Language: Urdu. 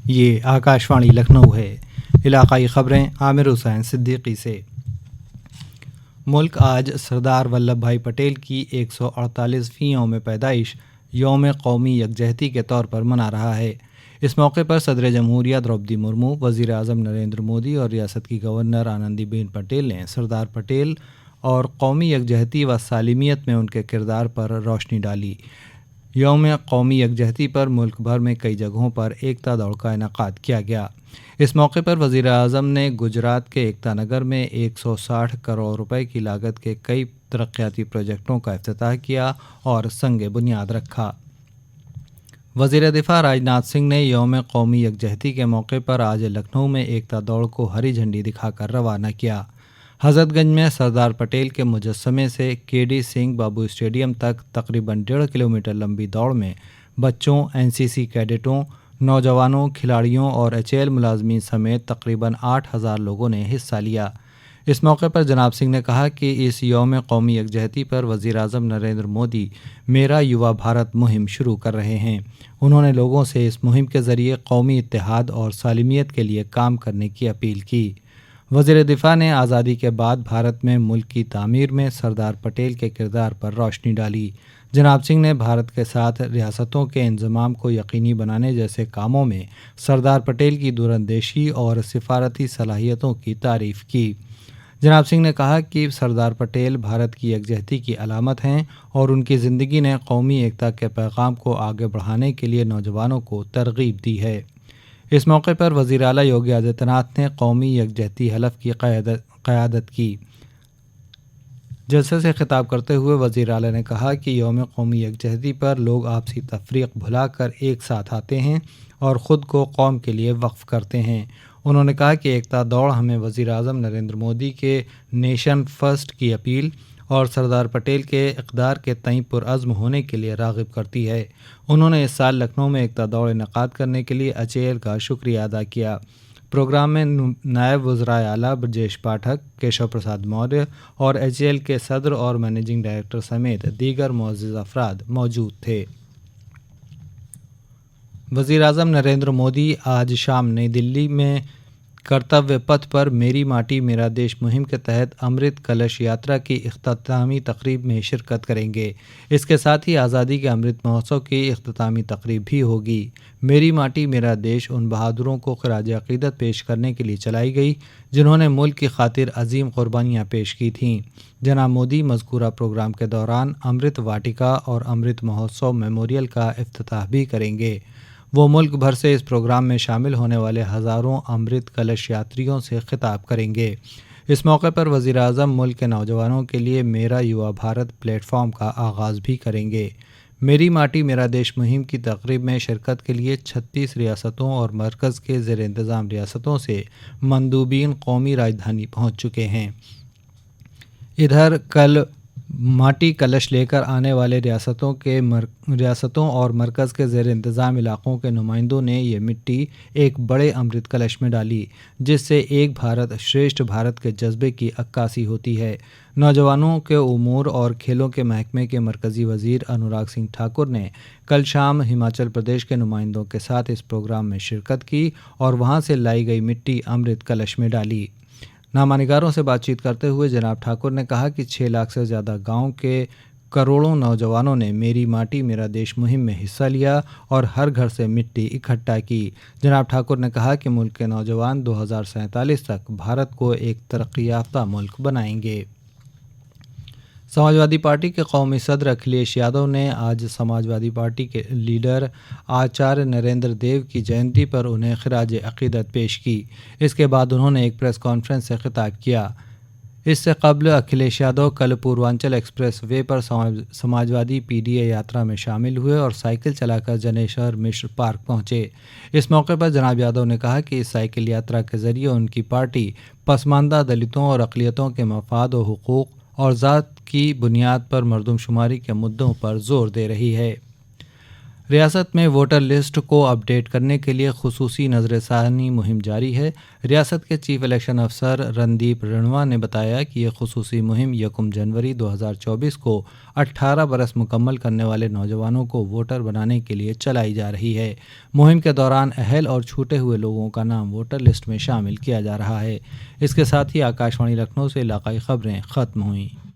یہ آکاشوانی لکھنؤ ہے۔ علاقائی خبریں عامر حسین صدیقی سے۔ ملک آج سردار ولبھ بھائی پٹیل کی 148ویں یوم پیدائش یوم قومی یکجہتی کے طور پر منا رہا ہے۔ اس موقع پر صدر جمہوریہ دروپدی مرمو، وزیر اعظم نریندر مودی اور ریاست کی گورنر آنندی بین پٹیل نے سردار پٹیل اور قومی یکجہتی و سالمیت میں ان کے کردار پر روشنی ڈالی۔ یوم قومی یکجہتی پر ملک بھر میں کئی جگہوں پر ایکتا دوڑ کا انعقاد کیا گیا۔ اس موقع پر وزیر اعظم نے گجرات کے ایکتا نگر میں 160 کروڑ روپے کی لاگت کے کئی ترقیاتی پروجیکٹوں کا افتتاح کیا اور سنگ بنیاد رکھا۔ وزیر دفاع راجناتھ سنگھ نے یوم قومی یکجہتی کے موقع پر آج لکھنؤ میں ایکتا دوڑ کو ہری جھنڈی دکھا کر روانہ کیا۔ حضرت گنج میں سردار پٹیل کے مجسمے سے کے ڈی سنگھ بابو اسٹیڈیم تک تقریباً 1.5 کلومیٹر لمبی دوڑ میں بچوں، این سی سی کیڈٹوں، نوجوانوں، کھلاڑیوں اور ایچ اے ایل ملازمین سمیت تقریباً 8,000 لوگوں نے حصہ لیا۔ اس موقع پر جناب سنگھ نے کہا کہ اس یوم قومی یکجہتی پر وزیر اعظم نریندر مودی میرا یووا بھارت مہم شروع کر رہے ہیں۔ انہوں نے لوگوں سے اس مہم کے ذریعے قومی اتحاد اور سالمیت کے لیے کام کرنے کی اپیل کی۔ وزیر دفاع نے آزادی کے بعد بھارت میں ملک کی تعمیر میں سردار پٹیل کے کردار پر روشنی ڈالی۔ جناب سنگھ نے بھارت کے ساتھ ریاستوں کے انضمام کو یقینی بنانے جیسے کاموں میں سردار پٹیل کی دوراندیشی اور سفارتی صلاحیتوں کی تعریف کی۔ جناب سنگھ نے کہا کہ سردار پٹیل بھارت کی یکجہتی کی علامت ہیں اور ان کی زندگی نے قومی ایکتا کے پیغام کو آگے بڑھانے کے لیے نوجوانوں کو ترغیب دی ہے۔ اس موقع پر وزیر اعلیٰ یوگی آدتیہ ناتھ نے قومی یکجہتی حلف کی قیادت کی۔ جلسے سے خطاب کرتے ہوئے وزیر اعلیٰ نے کہا کہ یوم قومی یکجہتی پر لوگ آپسی تفریق بھلا کر ایک ساتھ آتے ہیں اور خود کو قوم کے لیے وقف کرتے ہیں۔ انہوں نے کہا کہ ایکتا دوڑ ہمیں وزیر اعظم نریندر مودی کے نیشن فرسٹ کی اپیل اور سردار پٹیل کے اقدار کے تئیں پرعزم ہونے کے لیے راغب کرتی ہے۔ انہوں نے اس سال لکھنؤ میں ایکتا دوڑ انعقاد کرنے کے لیے ایچ اے ایل کا شکریہ ادا کیا۔ پروگرام میں نائب وزرائے اعلیٰ برجیش پاٹھک، کیشو پرساد موریہ اور ایچ اے ایل کے صدر اور مینیجنگ ڈائریکٹر سمیت دیگر معزز افراد موجود تھے۔ وزیر اعظم نریندر مودی آج شام نئی دلی میں کرتویہ پتھ پر میری ماٹی میرا دیش مہم کے تحت امرت کلش یاترا کی اختتامی تقریب میں شرکت کریں گے۔ اس کے ساتھ ہی آزادی کے امرت مہوتسو کی اختتامی تقریب بھی ہوگی۔ میری ماٹی میرا دیش ان بہادروں کو خراج عقیدت پیش کرنے کے لیے چلائی گئی جنہوں نے ملک کی خاطر عظیم قربانیاں پیش کی تھیں۔ جناب مودی مذکورہ پروگرام کے دوران امرت واٹیکا اور امرت مہوتسو میموریل کا افتتاح بھی کریں گے۔ وہ ملک بھر سے اس پروگرام میں شامل ہونے والے ہزاروں امرت کلش یاتریوں سے خطاب کریں گے۔ اس موقع پر وزیر اعظم ملک کے نوجوانوں کے لیے میرا یووا بھارت پلیٹ فارم کا آغاز بھی کریں گے۔ میری ماٹی میرا دیش مہم کی تقریب میں شرکت کے لیے 36 ریاستوں اور مرکز کے زیر انتظام ریاستوں سے مندوبین قومی راجدھانی پہنچ چکے ہیں۔ ادھر کل ماٹی کلش لے کر آنے والے ریاستوں اور مرکز کے زیر انتظام علاقوں کے نمائندوں نے یہ مٹی ایک بڑے امرت کلش میں ڈالی جس سے ایک بھارت شریشٹھ بھارت کے جذبے کی عکاسی ہوتی ہے۔ نوجوانوں کے امور اور کھیلوں کے محکمے کے مرکزی وزیر انوراگ سنگھ ٹھاکر نے کل شام ہماچل پردیش کے نمائندوں کے ساتھ اس پروگرام میں شرکت کی اور وہاں سے لائی گئی مٹی امرت کلش میں ڈالی۔ نامہ نگاروں سے بات چیت کرتے ہوئے جناب ٹھاکر نے کہا کہ 6 لاکھ سے زیادہ گاؤں کے کروڑوں نوجوانوں نے میری ماٹی میرا دیش مہم میں حصہ لیا اور ہر گھر سے مٹی اکٹھا کی۔ جناب ٹھاکر نے کہا کہ ملک کے نوجوان 2047 تک بھارت کو ایک ترقی یافتہ ملک بنائیں گے۔ سماجوادی پارٹی کے قومی صدر اکھلیش یادو نے آج سماجوادی پارٹی کے لیڈر آچاریہ نریندر دیو کی جینتی پر انہیں خراج عقیدت پیش کی۔ اس کے بعد انہوں نے ایک پریس کانفرنس سے خطاب کیا۔ اس سے قبل اکھلیش یادو کل Purvanchal express way per Samajwadi P D A یاترا میں شامل ہوئے اور سائیکل چلا کر جنیشور مشر پارک پہنچے۔ اس موقع پر جناب یادو نے کہا کہ اس سائیکل یاترا کے ذریعے ان کی پارٹی پسماندہ دلتوں اور اقلیتوں کے مفاد و حقوق اور ذات کی بنیاد پر مردم شماری کے مدعوں پر زور دے رہی ہے۔ ریاست میں ووٹر لسٹ کو اپڈیٹ کرنے کے لیے خصوصی نظر ثانی مہم جاری ہے۔ ریاست کے چیف الیکشن افسر رندیپ رنوا نے بتایا کہ یہ خصوصی مہم 1 جنوری 2024 کو 18 برس مکمل کرنے والے نوجوانوں کو ووٹر بنانے کے لیے چلائی جا رہی ہے۔ مہم کے دوران اہل اور چھوٹے ہوئے لوگوں کا نام ووٹر لسٹ میں شامل کیا جا رہا ہے۔ اس کے ساتھ ہی آکاش وانی لکھنؤ سے علاقائی خبریں ختم ہوئیں۔